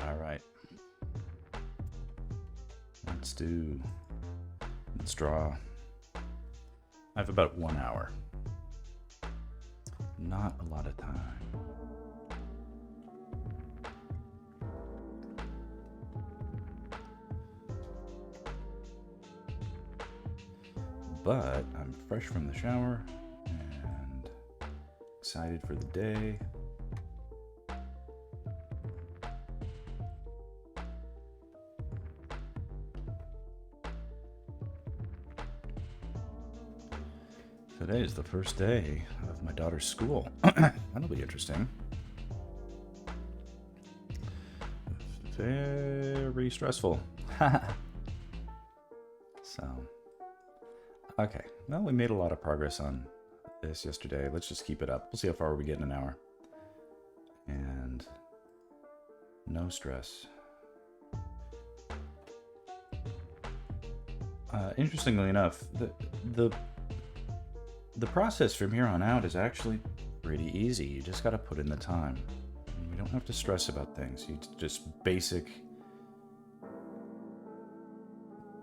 All right. Let's draw. I have about 1 hour. Not a lot of time. But I'm fresh from the shower and excited for the day. Today is the first day of my daughter's school. That'll be interesting. Very stressful. So, okay. Well, we made a lot of progress on this yesterday. Let's just keep it up. We'll see how far we get in an hour. And no stress. Interestingly enough, the process from here on out is actually pretty easy. You just got to put in the time. You don't have to stress about things. You just basic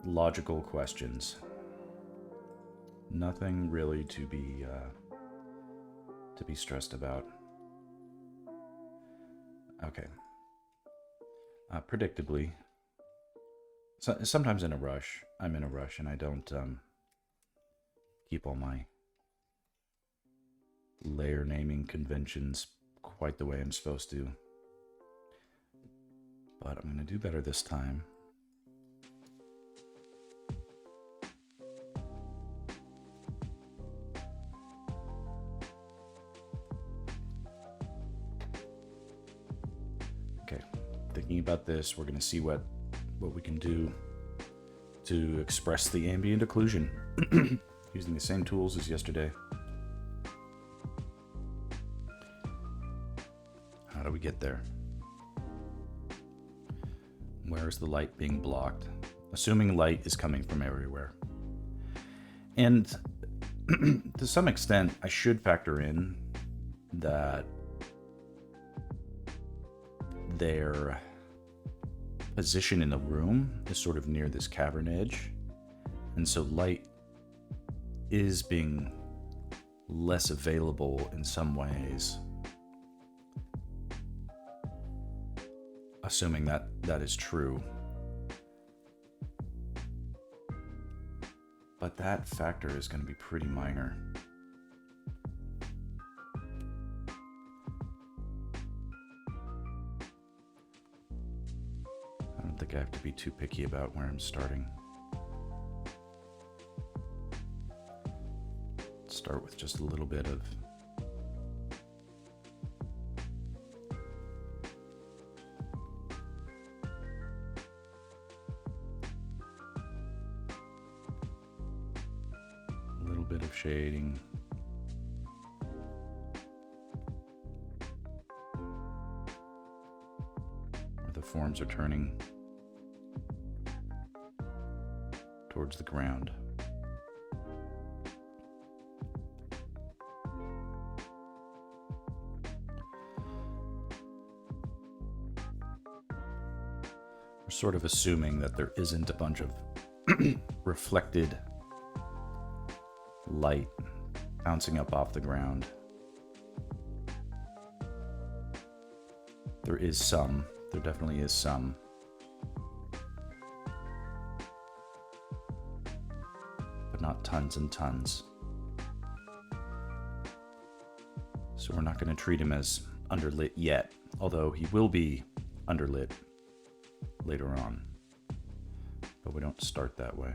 logical questions. Nothing really to be stressed about. Okay. Predictably, sometimes in a rush. I'm in a rush, and I don't keep all my layer naming conventions quite the way I'm supposed to. But I'm going to do better this time. Okay, thinking about this, we're going to see what we can do to express the ambient occlusion using the same tools as yesterday. How do we get there? Where is the light being blocked? Assuming light is coming from everywhere. And to some extent, I should factor in that their position in the room is sort of near this cavern edge. And so light is being less available in some ways. Assuming that is true. But that factor is going to be pretty minor. I don't think I have to be too picky about where I'm starting. Let's start with just a little bit of shading. Where the forms are turning towards the ground. We're sort of assuming that there isn't a bunch of reflected light bouncing up off the ground. There is some. There definitely is some. But not tons and tons. So we're not going to treat him as underlit yet, although he will be underlit later on. But we don't start that way.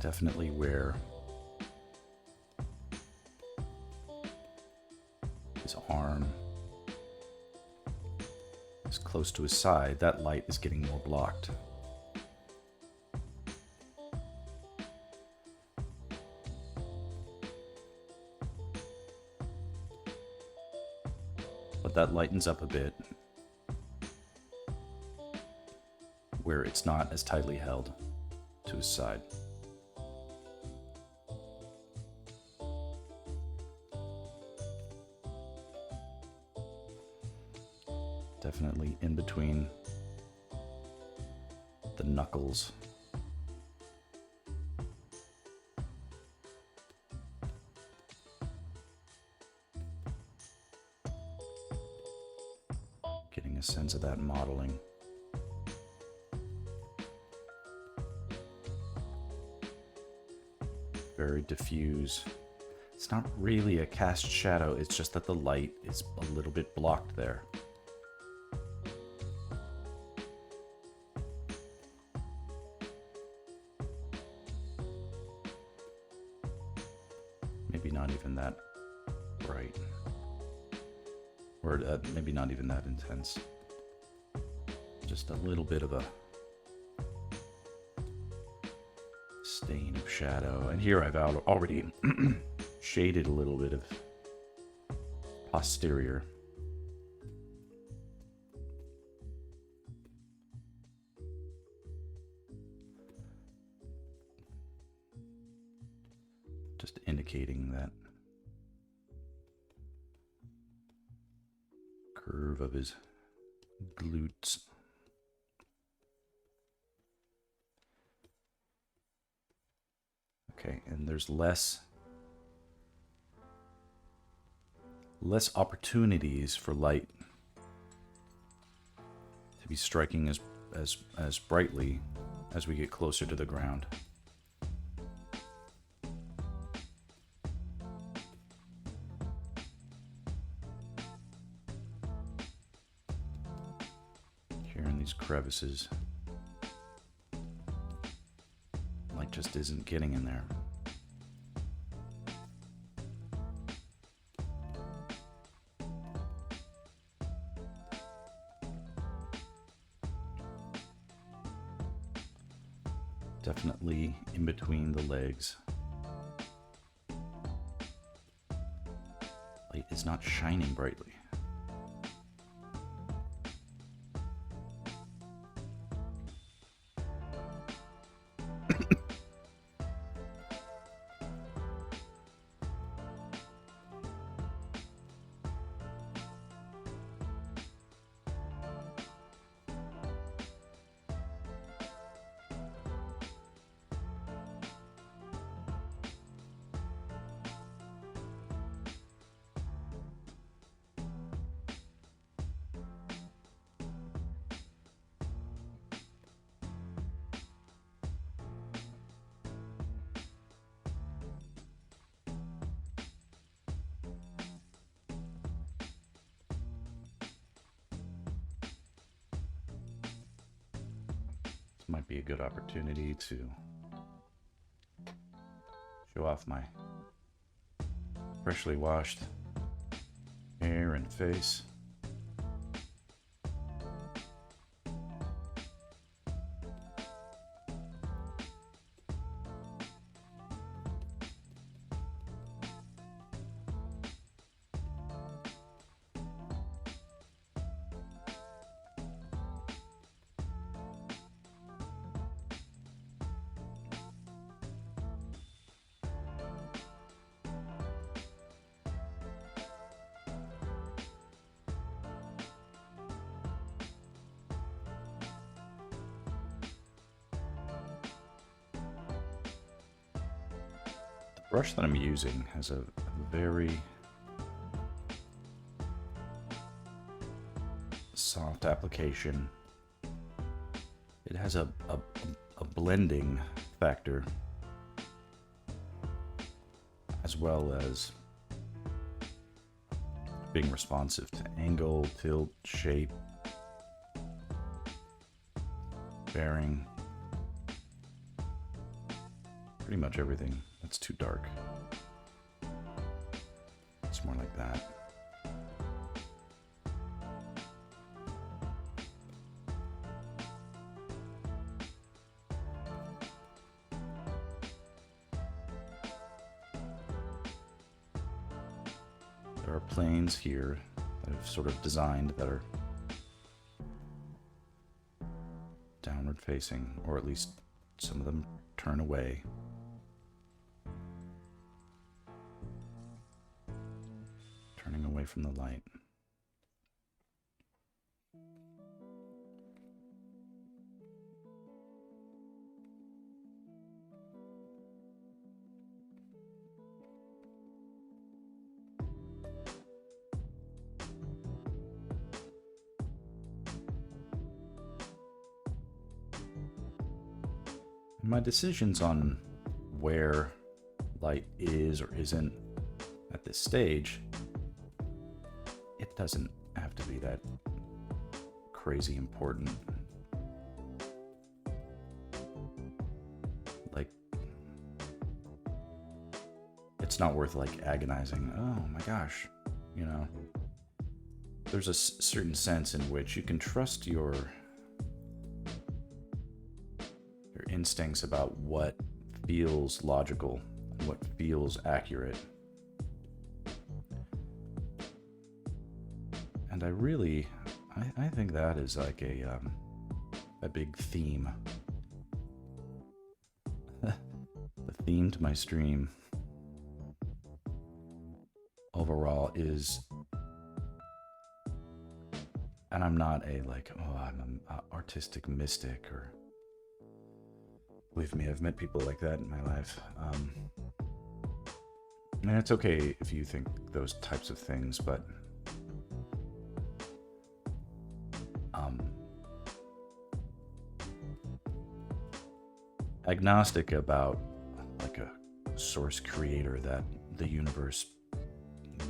definitely where his arm is close to his side, that light is getting more blocked. But that lightens up a bit where it's not as tightly held to his side. Definitely in between the knuckles. Getting a sense of that modeling. Very diffuse. It's not really a cast shadow, it's just that the light is a little bit blocked there. Maybe not even that bright. Or maybe not even that intense. Just a little bit of a stain of shadow. And here I've already shaded a little bit of posterior. Just indicating that curve of his glutes. Okay, and there's less opportunities for light to be striking as brightly as we get closer to the ground. Here in these crevices, light just isn't getting in there. Definitely in between the legs. Light is not shining brightly. Might be a good opportunity to show off my freshly washed hair and face. The brush that I'm using has a very soft application. It has a blending factor as well as being responsive to angle, tilt, shape, bearing. pretty much everything that's too dark. It's more like that. There are planes here that I've sort of designed that are downward facing, or at least some of them turn away. Turning away from the light. My decisions on where light is or isn't at this stage, it doesn't have to be that crazy important. Like, it's not worth like agonizing, oh my gosh, you know. There's a certain sense in which you can trust your instincts about what feels logical and what feels accurate. And I think that is like a big theme. The theme to my stream overall is, and I'm not I'm an artistic mystic, or believe me, I've met people like that in my life. And it's okay if you think those types of things, but agnostic about like a source creator that the universe,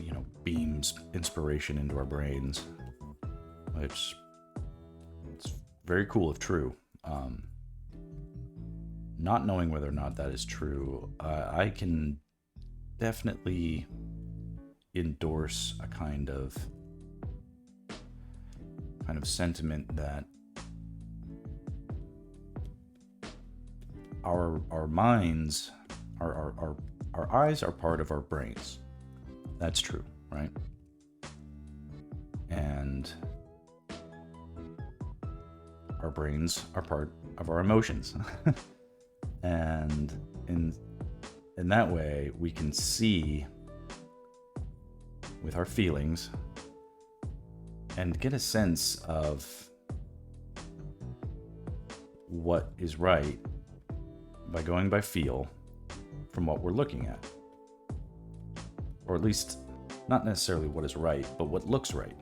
you know, beams inspiration into our brains, which it's very cool if true. Not knowing whether or not that is true, I can definitely endorse a kind of sentiment that our minds, our eyes are part of our brains. That's true, right? And our brains are part of our emotions. And in that way, we can see with our feelings and get a sense of what is right by going by feel from what we're looking at. Or at least, not necessarily what is right, but what looks right.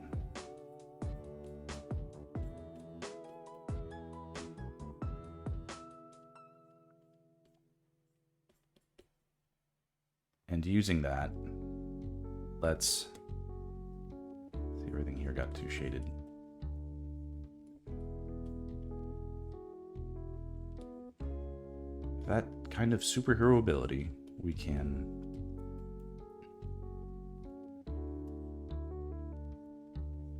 And using that, let's see, everything here got too shaded. That kind of superhero ability, we can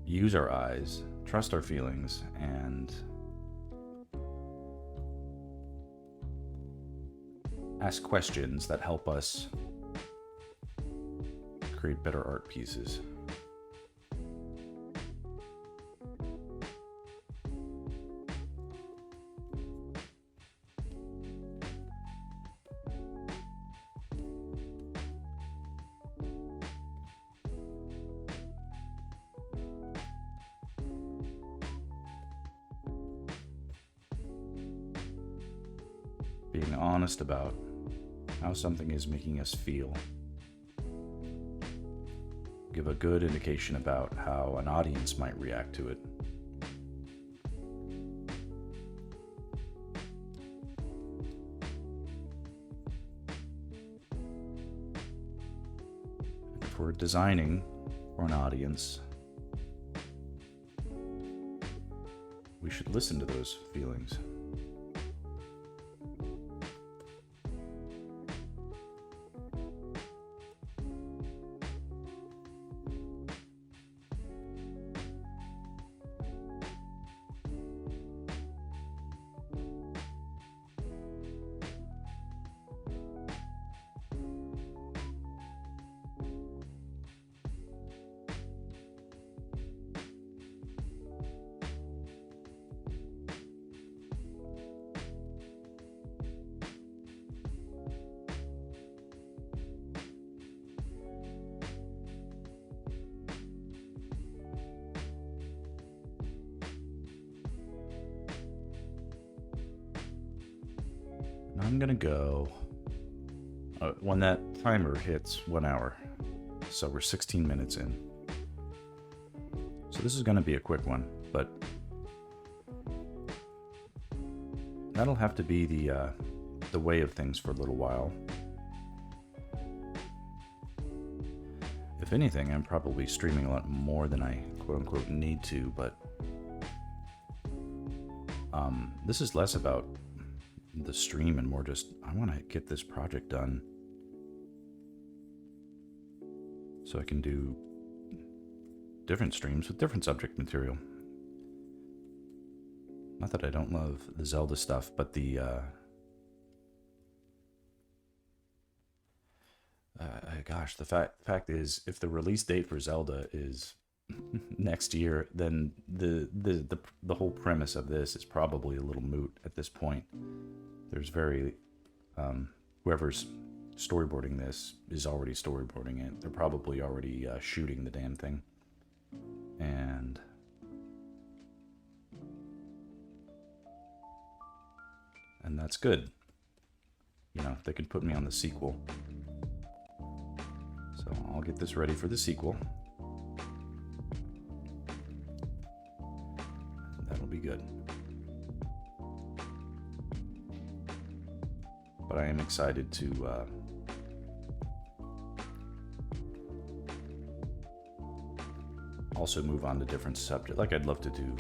use our eyes, trust our feelings, and ask questions that help us create better art pieces. Being honest about how something is making us feel. Give a good indication about how an audience might react to it. If we're designing for an audience, we should listen to those feelings. I'm gonna go when that timer hits 1 hour. So we're 16 minutes in. So this is gonna be a quick one, but that'll have to be the way of things for a little while. If anything, I'm probably streaming a lot more than I quote-unquote need to, but this is less about the stream and more just, I want to get this project done so I can do different streams with different subject material. Not that I don't love the Zelda stuff, but the gosh, the fact is, if the release date for Zelda is next year, then the whole premise of this is probably a little moot at this point. There's whoever's storyboarding this is already storyboarding it. They're probably already shooting the damn thing, and that's good. You know, they could put me on the sequel. So I'll get this ready for the sequel. That'll be good. But I am excited to also move on to different subjects. Like, I'd love to do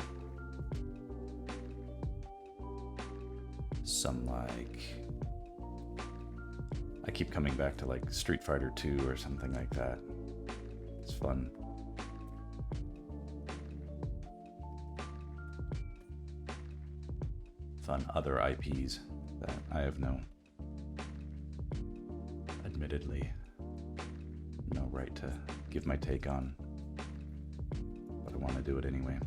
some, like, I keep coming back to like Street Fighter 2 or something like that. It's fun. Fun other IPs that I have admittedly, no right to give my take on, but I want to do it anyway.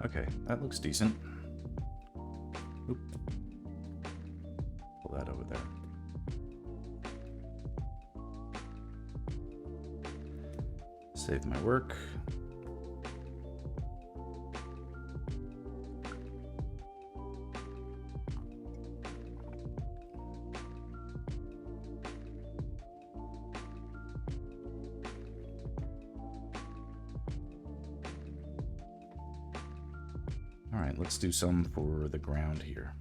Okay, that looks decent. Oop. Pull that over there. Save my work. All right, let's do some for the ground here.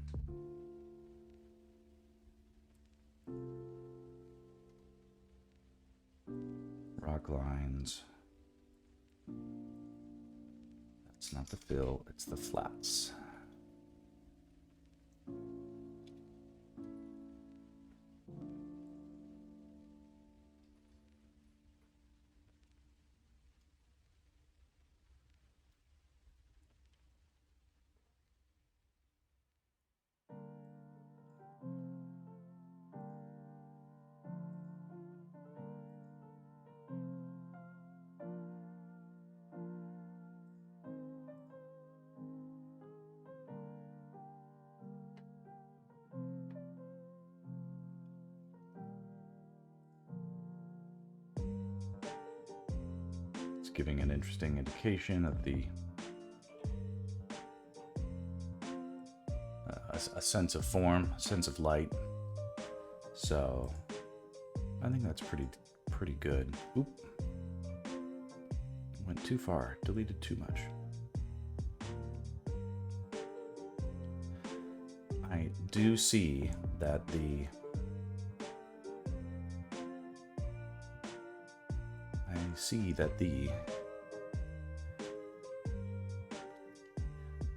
Rock lines. That's not the fill, it's the flats. Giving an interesting indication of the a sense of form, a sense of light. So I think that's pretty good. Oop. Went too far, deleted too much. I do see that the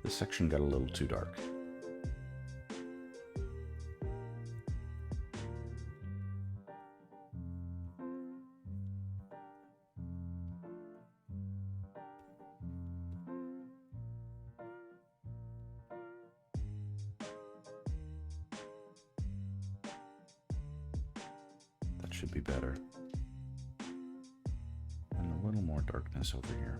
this section got a little too dark. should be better. And a little more darkness over here.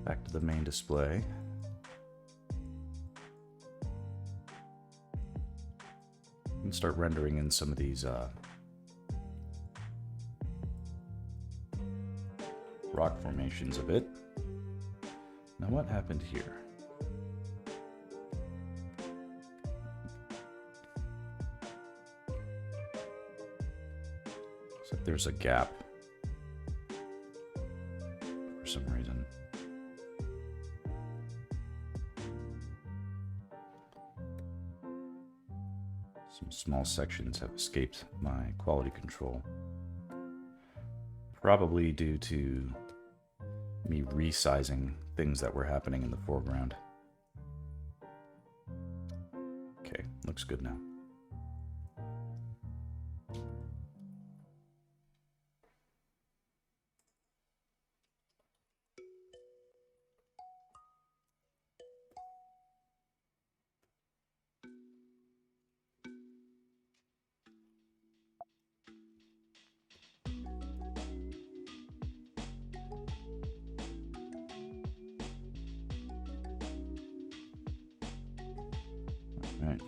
Back to the main display. You can start rendering in some of these rock formations a bit. Now what happened here? Looks like there's a gap for some reason. Some small sections have escaped my quality control. Probably due to me resizing things that were happening in the foreground. Okay, looks good now. Right.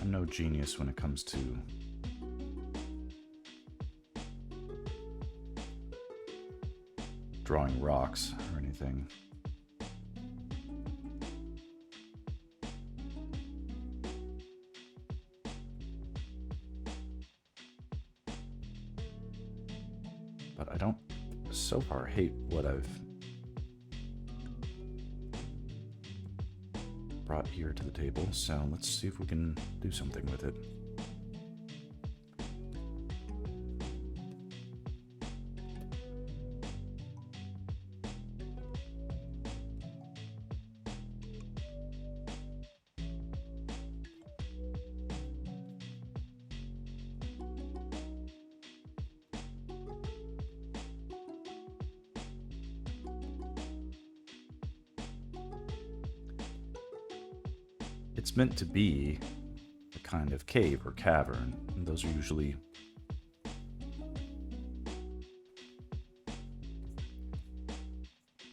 I'm no genius when it comes to drawing rocks or anything. But I don't so far hate what I've brought here to the table, so let's see if we can do something with it. It's meant to be a kind of cave or cavern, and those are usually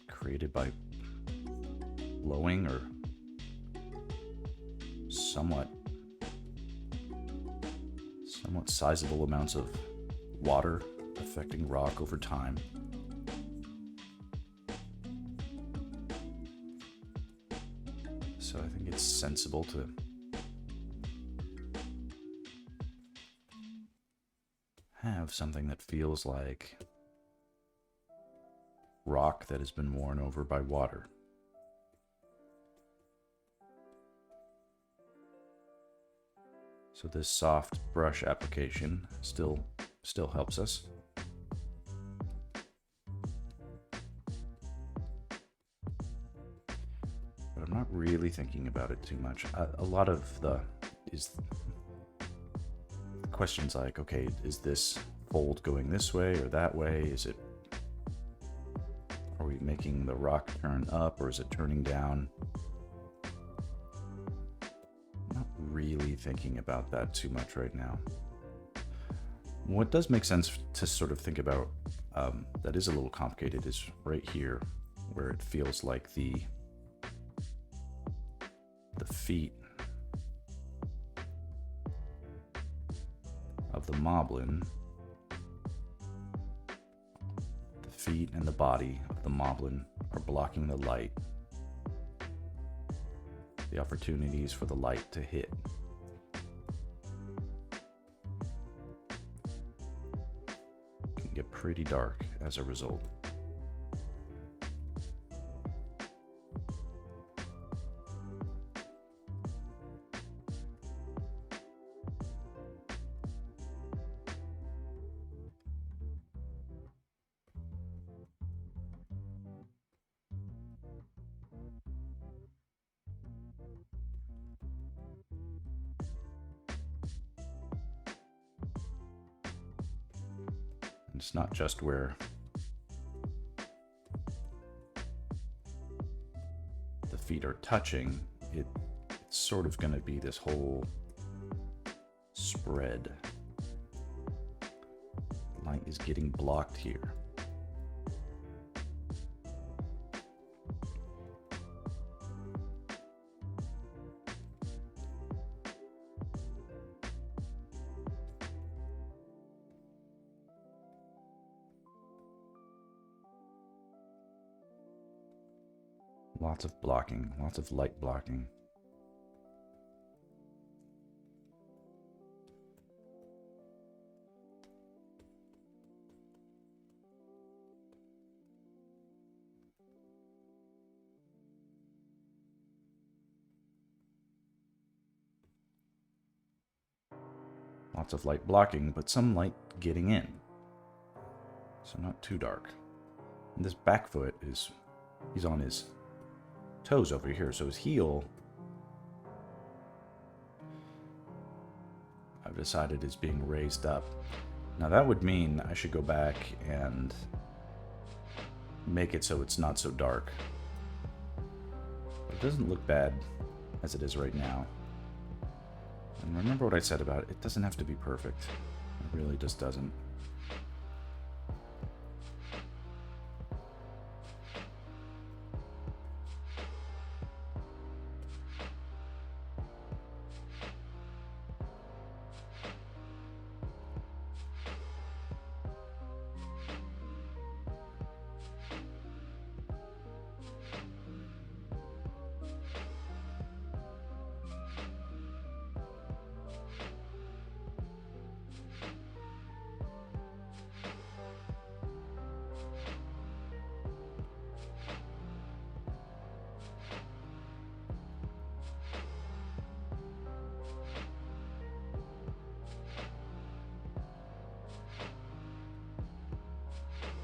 created by blowing or somewhat sizable amounts of water affecting rock over time. So I think it's sensible to have something that feels like rock that has been worn over by water. So this soft brush application still helps us. But I'm not really thinking about it too much. A lot of the questions like, okay, is this fold going this way or that way? Are we making the rock turn up or is it turning down? Not really thinking about that too much right now. What does make sense to sort of think about that is a little complicated is right here where it feels like the the feet of the Moblin, the feet and the body of the Moblin are blocking the light, the opportunities for the light to hit. It can get pretty dark as a result. It's not just where the feet are touching, it's sort of going to be this whole spread. Light is getting blocked here. Lots of blocking, lots of light blocking. Lots of light blocking, but some light getting in. So not too dark. And this back foot he's on his toes over here, so his heel, I've decided, is being raised up. Now that would mean I should go back and make it so it's not so dark. But it doesn't look bad as it is right now. And remember what I said about it doesn't have to be perfect. It really just doesn't.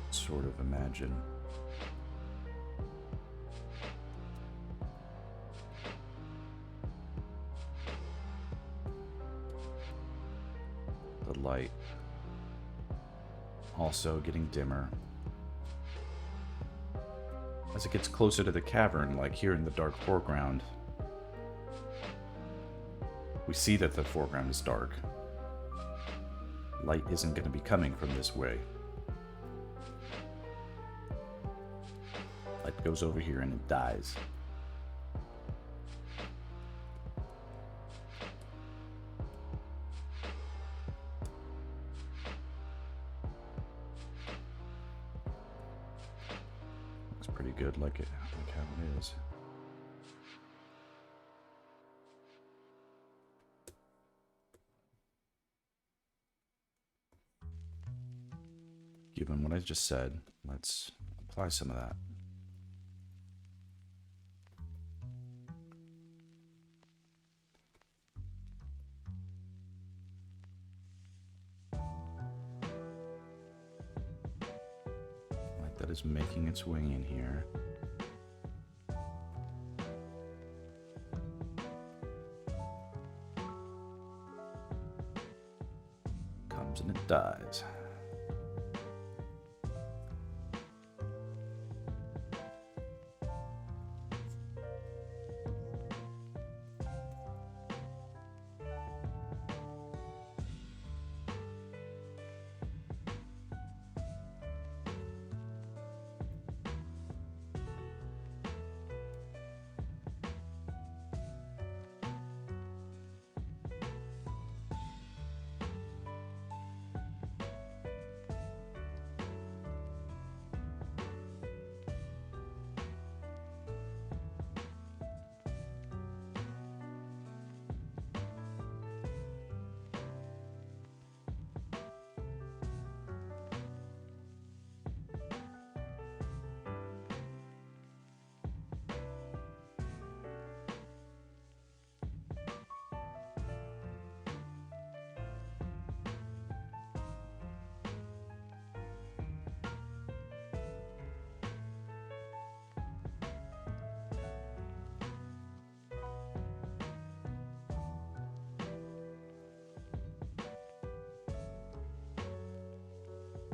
Sort of imagine the light also getting dimmer as it gets closer to the cavern, like here in the dark foreground. We see that the foreground is dark. Light isn't going to be coming from this way. Light goes over here and it dies. Looks pretty good, like how it is. Given what I just said, let's apply some of that. That is making its way in here. Comes and it dies.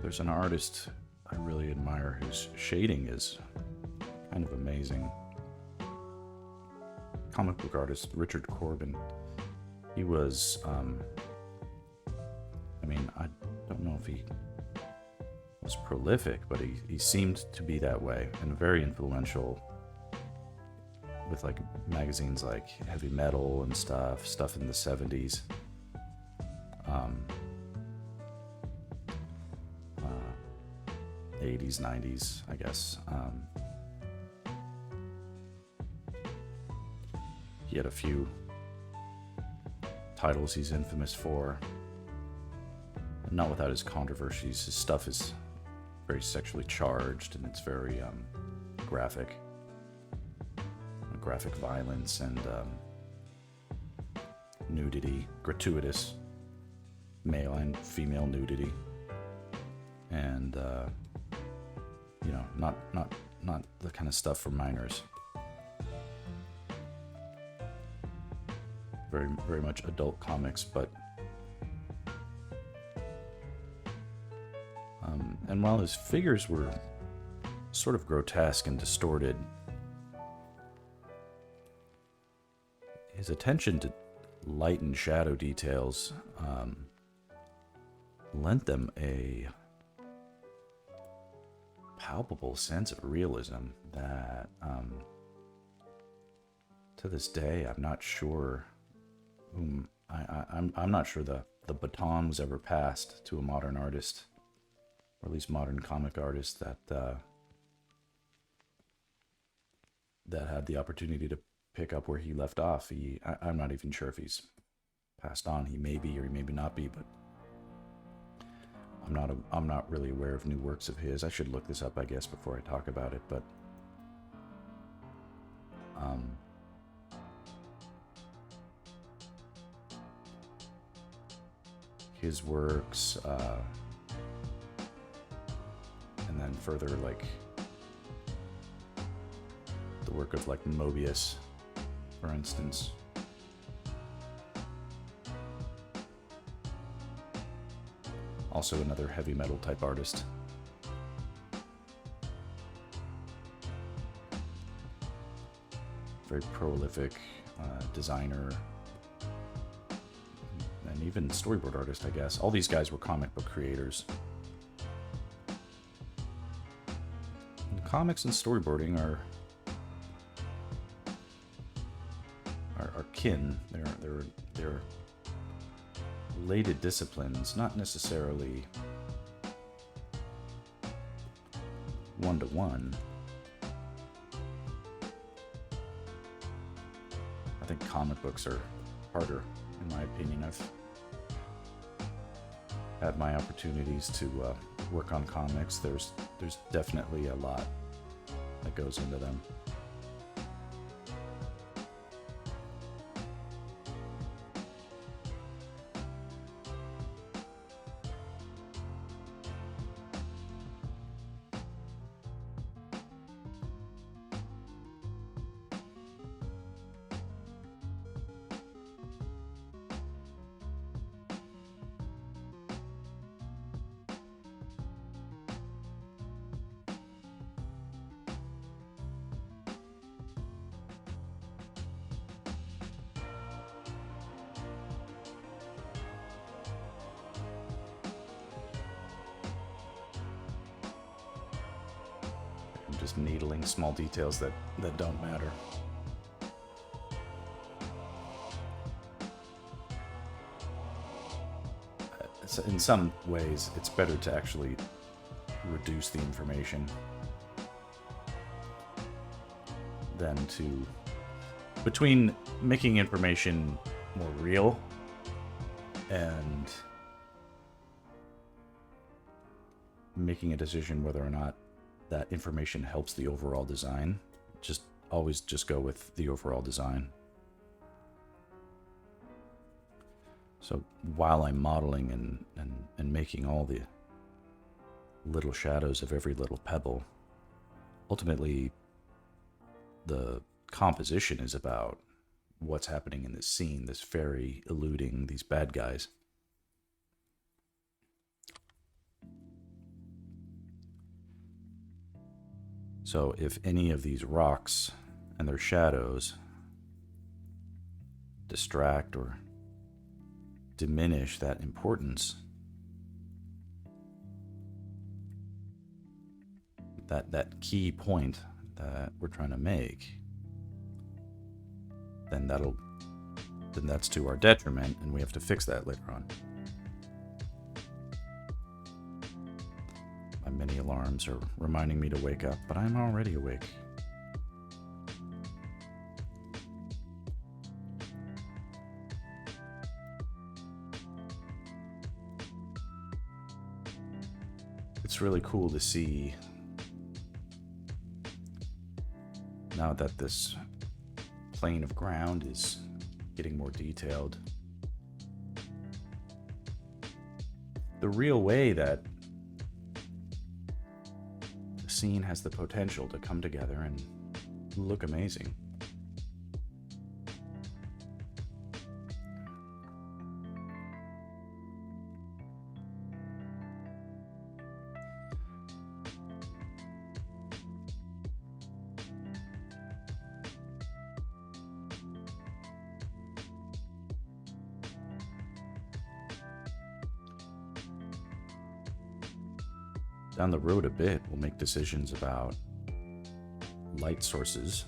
There's an artist I really admire whose shading is kind of amazing. Comic book artist Richard Corbin. He was, I mean, I don't know if he was prolific, but he seemed to be that way, and very influential with like magazines like Heavy Metal and stuff in the 70s. 80s, 90s, I guess. He had a few titles he's infamous for, not without his controversies. His stuff is very sexually charged, and it's very graphic violence and nudity, gratuitous male and female nudity, and you know, not the kind of stuff for minors. Very much adult comics, but and while his figures were sort of grotesque and distorted, his attention to light and shadow details lent them a palpable sense of realism that to this day I'm not sure whom I'm not sure the baton was ever passed to a modern artist, or at least modern comic artist that had the opportunity to pick up where he left off. I'm not even sure if he's passed on. He may be or he may not be, but I'm not really aware of new works of his. I should look this up, I guess, before I talk about it, but his works, and then further, like the work of like Mobius, for instance. Also another heavy metal type artist. Very prolific designer, and even storyboard artist, I guess. All these guys were comic book creators. And comics and storyboarding are kin. They're related disciplines, not necessarily one-to-one. I think comic books are harder, in my opinion. I've had my opportunities to work on comics. There's definitely a lot that goes into them. Just needling small details that don't matter. In some ways, it's better to actually reduce the information than to... Between making information more real and making a decision whether or not that information helps the overall design, always go with the overall design. So while I'm modeling and making all the little shadows of every little pebble, ultimately the composition is about what's happening in this scene, this fairy eluding these bad guys. So if any of these rocks and their shadows distract or diminish that importance, that key point that we're trying to make, then that's to our detriment, and we have to fix that later on. My mini alarms are reminding me to wake up, but I'm already awake. It's really cool to see now that this plane of ground is getting more detailed, the real way that the scene has the potential to come together and look amazing. Down the road a bit, we'll make decisions about light sources.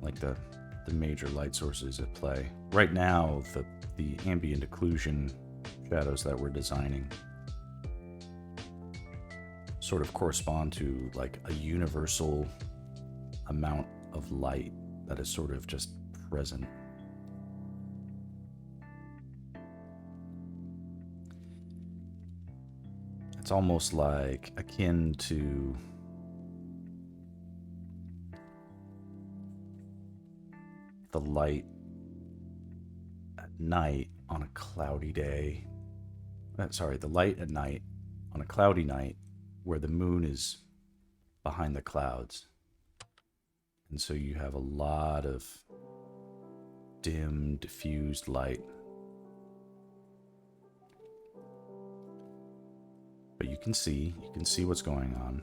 Like the major light sources at play. Right now, the ambient occlusion shadows that we're designing sort of correspond to like a universal amount of light that is sort of just present. It's almost like akin to the light at night on a cloudy day. The light at night on a cloudy night where the moon is behind the clouds. And so you have a lot of dim, diffused light. But you can see what's going on.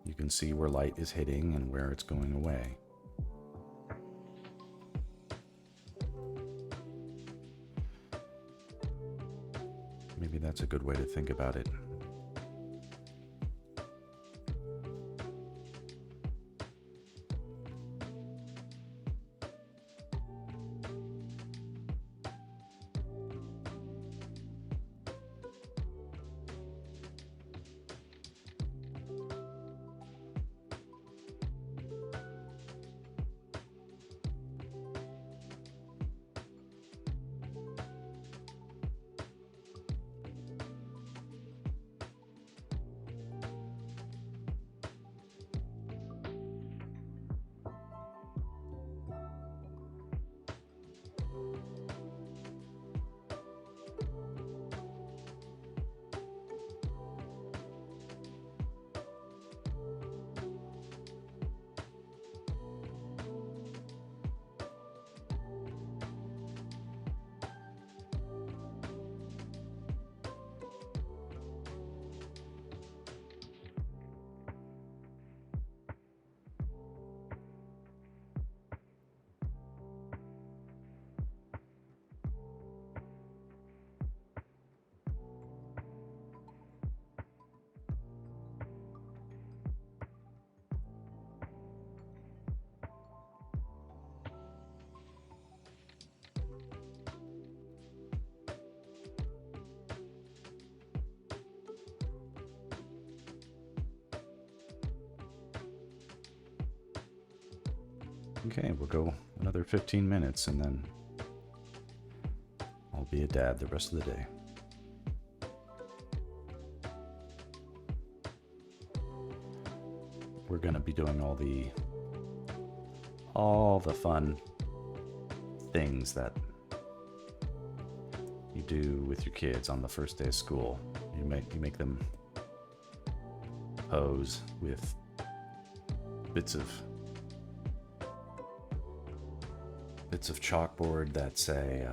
You can see where light is hitting and where it's going away. Maybe that's a good way to think about it. Okay, we'll go another 15 minutes and then I'll be a dad the rest of the day. We're gonna be doing all the fun things that you do with your kids on the first day of school. You make them pose with bits of bits of chalkboard that say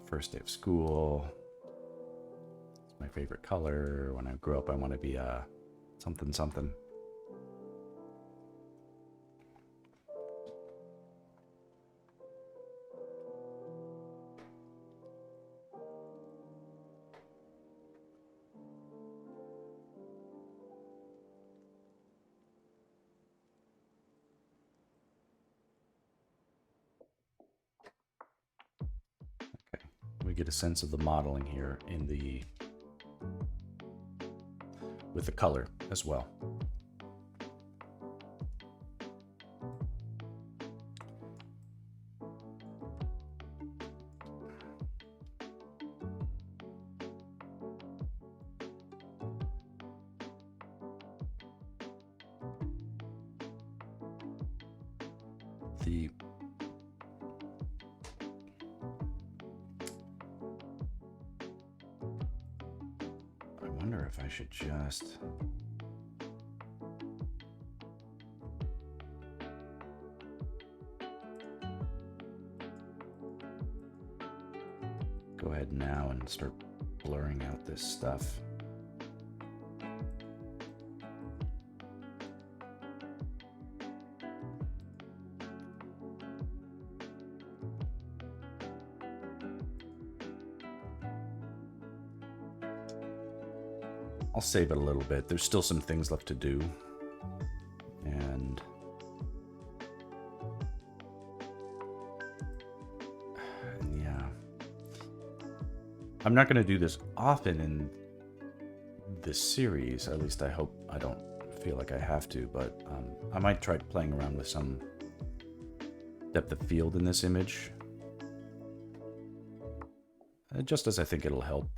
first day of school. It's my favorite color. When I grow up, I want to be a something something. We get a sense of the modeling here in the with the color as well. I wonder if I should just go ahead now and start blurring out this stuff. I'll save it a little bit. There's still some things left to do. And yeah. I'm not going to do this often in this series. At least I hope I don't feel like I have to. But I might try playing around with some depth of field in this image. Just as I think it'll help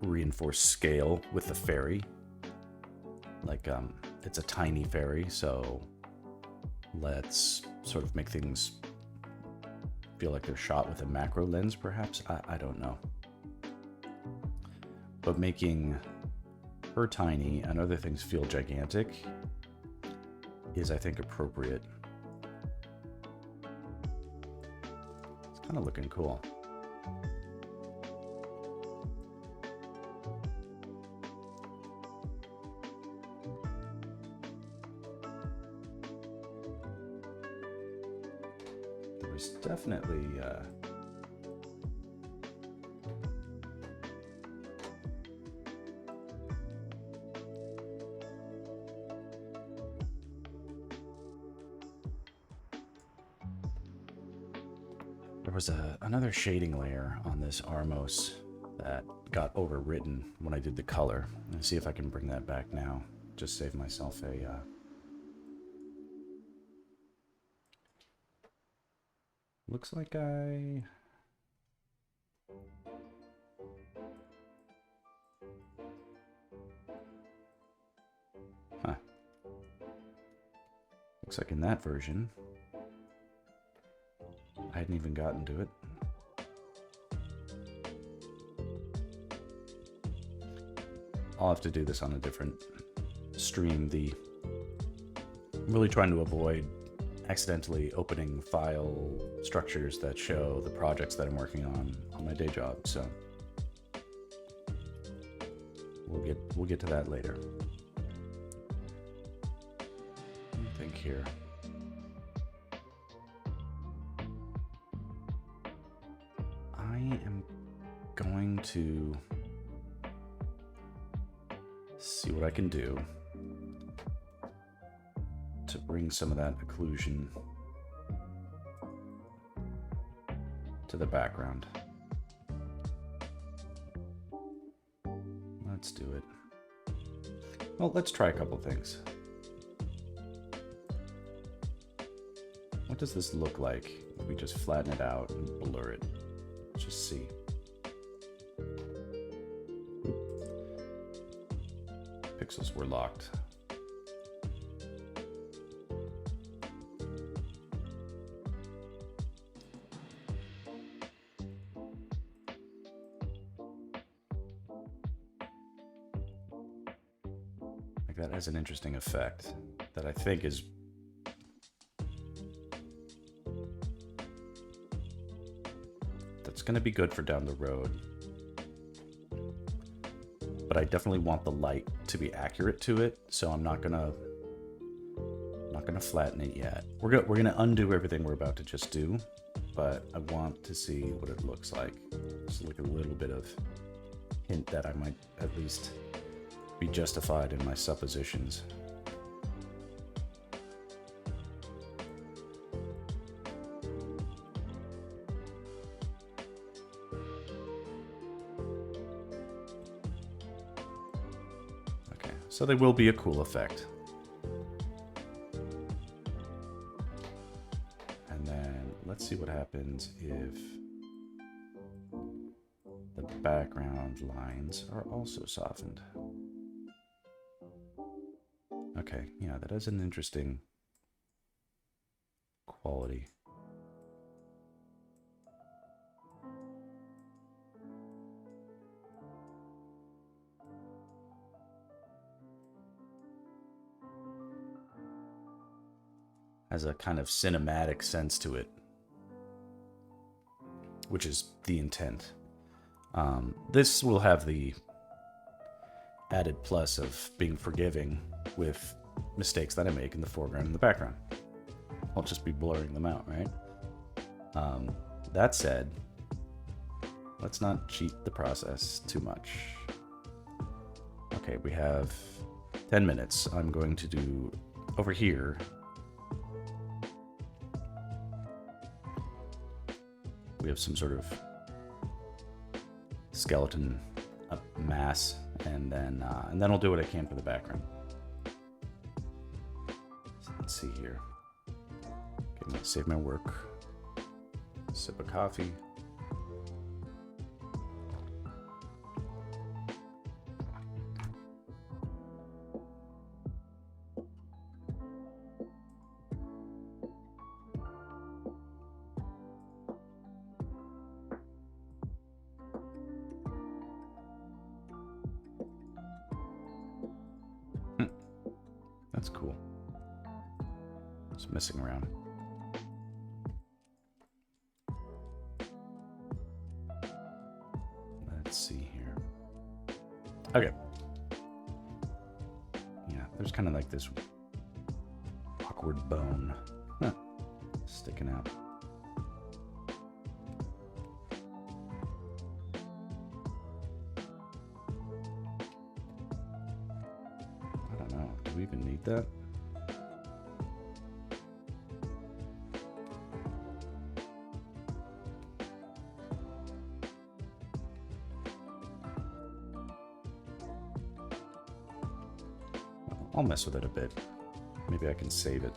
reinforce scale with the fairy. Like it's a tiny fairy, so let's sort of make things feel like they're shot with a macro lens, perhaps. I don't know. But making her tiny and other things feel gigantic is, I think, appropriate. It's kind of looking cool. There's definitely there was another shading layer on this Armos that got overwritten when I did the color. Let's see if I can bring that back now. Just save myself a looks like I looks like in that version I hadn't even gotten to it. I'll have to do this on a different stream. I'm really trying to avoid accidentally opening file structures that show the projects that I'm working on my day job, so we'll get to that later. Let me think here. I am going to see what I can do to bring some of that occlusion to the background. Let's do it. Well, let's try a couple things. What does this look like if we just flatten it out and blur it? Let's just see. Pixels were locked. Like that has an interesting effect that I think is going to be good for down the road. But I definitely want the light to be accurate to it, so I'm not gonna flatten it yet. We're gonna undo everything we're about to just do, but I want to see what it looks like. Just like a little bit of hint that I might at least be justified in my suppositions. So there will be a cool effect. And then let's see what happens if the background lines are also softened. Okay, yeah, that is an interesting quality. Has a kind of cinematic sense to it, which is the intent. This will have the added plus of being forgiving with mistakes that I make in the foreground and the background. I'll just be blurring them out, right? That said, let's not cheat the process too much. Okay, we have 10 minutes. I'm going to do over here. We have some sort of skeleton mass, and then I'll do what I can for the background. So let's see here. Okay, I'm gonna save my work. Sip of coffee. That's cool. It's messing around. Let's see here. Okay. Yeah, there's kind of like this awkward bone sticking out. I don't know. Do we even need that? I'll mess with it a bit. Maybe I can save it.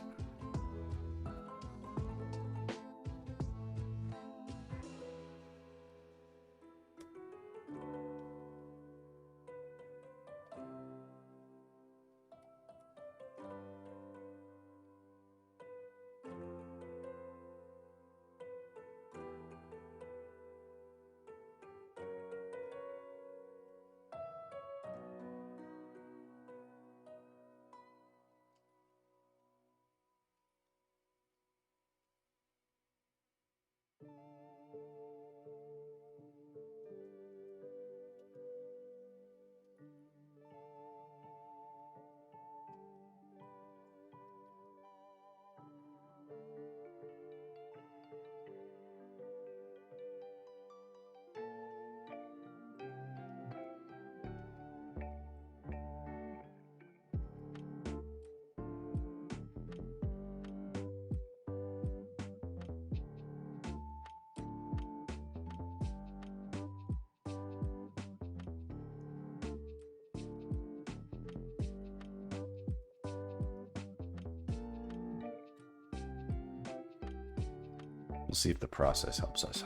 We'll see if the process helps us.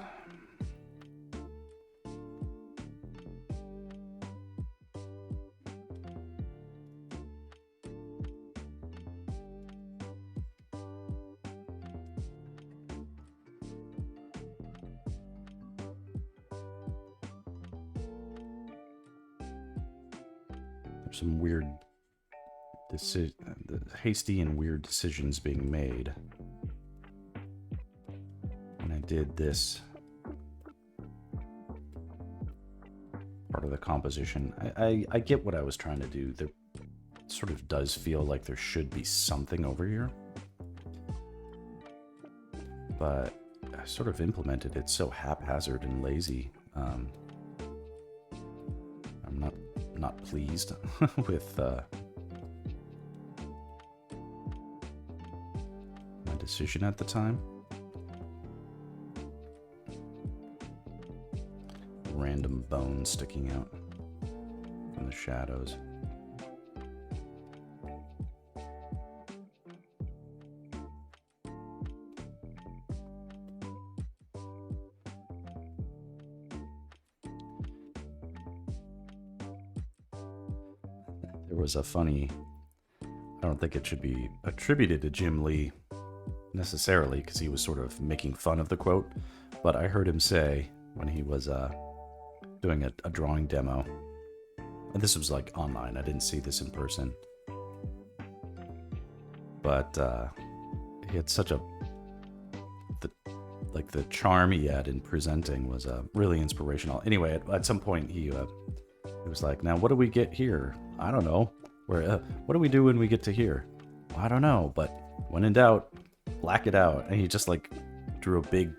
There's some weird hasty and weird decisions being made. I did this part of the composition. I get what I was trying to do. There sort of does feel like there should be something over here, but I sort of implemented it so haphazard and lazy. I'm not pleased with my decision at the time. Random bones sticking out from the shadows. There was a funny, I don't think it should be attributed to Jim Lee necessarily, because he was sort of making fun of the quote, but I heard him say when he was doing a drawing demo, and this was like online, I didn't see this in person, but he had such the charm he had in presenting was really inspirational. Anyway, at some point he was like, now what do we get here? I don't know. What do we do when we get to here? I don't know, but when in doubt, black it out. And he just like drew a big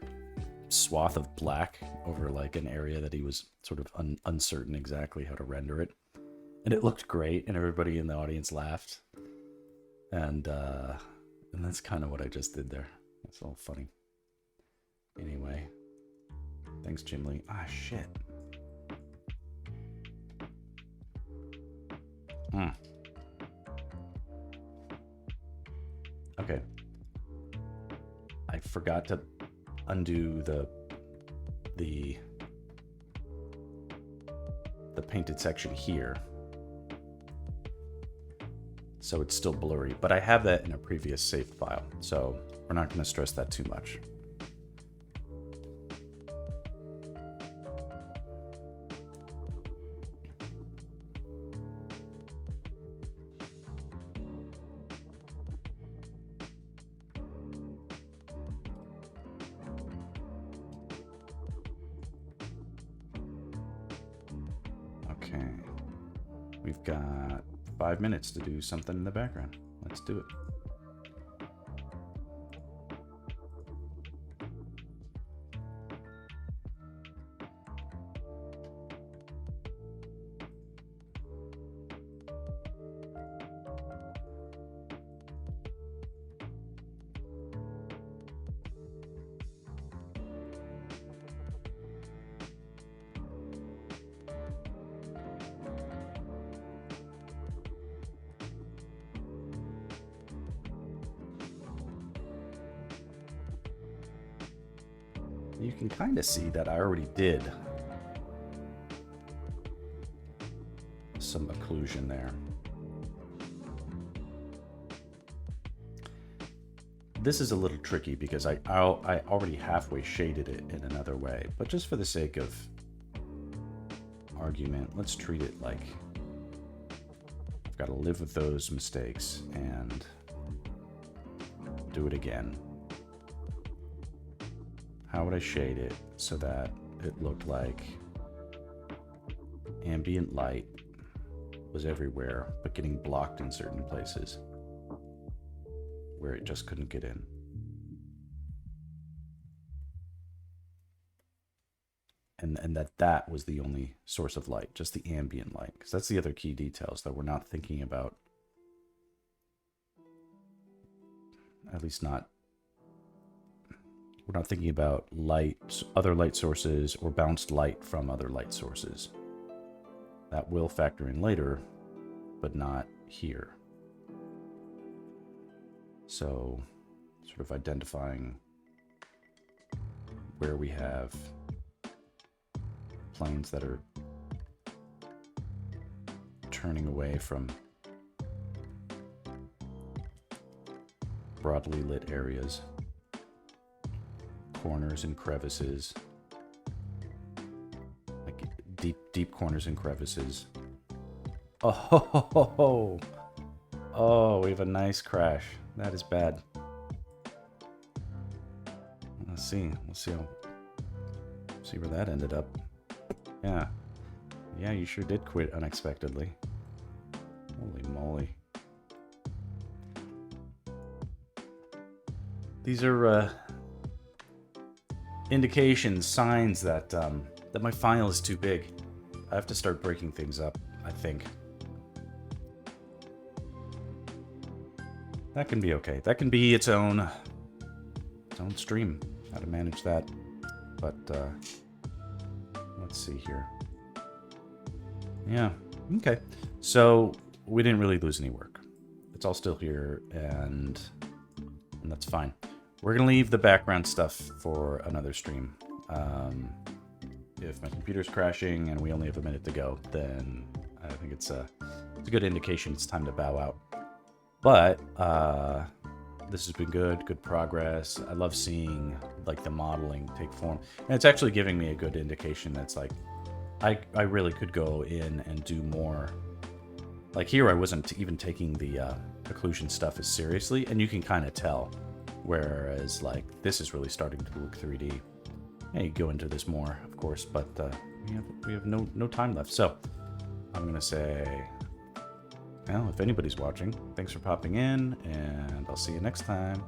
swath of black over like an area that he was sort of uncertain exactly how to render it. And it looked great, and everybody in the audience laughed. And that's kind of what I just did there. That's all funny. Anyway, thanks, Jim Lee. Ah, shit. Okay. I forgot to undo the painted section here. So it's still blurry, but I have that in a previous saved file, so we're not going to stress that too much. Okay, we've got 5 minutes to do something in the background. Let's do it. You can kind of see that I already did some occlusion there. This is a little tricky because I already halfway shaded it in another way, but just for the sake of argument, let's treat it like I've got to live with those mistakes and do it again. How would I shade it so that it looked like ambient light was everywhere, but getting blocked in certain places where it just couldn't get in? And that was the only source of light, just the ambient light, because that's the other key details that we're not thinking about, at least not. We're not thinking about light, other light sources, or bounced light from other light sources. That will factor in later, but not here. So, sort of identifying where we have planes that are turning away from broadly lit areas. Corners and crevices, like deep corners and crevices. Oh, we have a nice crash. That is bad. We'll see where that ended up. Yeah, Yeah, you sure did quit unexpectedly. Holy moly. These are indications, signs that that my file is too big. I have to start breaking things up, I think. That can be okay. That can be its own stream. How to manage that. But let's see here. Yeah, okay. So we didn't really lose any work. It's all still here, and that's fine. We're gonna leave the background stuff for another stream. If my computer's crashing and we only have a minute to go, then I think it's a good indication it's time to bow out. But this has been good progress. I love seeing like the modeling take form, and it's actually giving me a good indication that's like I really could go in and do more. Like here, I wasn't even taking the occlusion stuff as seriously, and you can kind of tell. Whereas like this is really starting to look 3D. Yeah, you go into this more, of course, but we have no time left. So I'm gonna say, well, if anybody's watching, thanks for popping in, and I'll see you next time.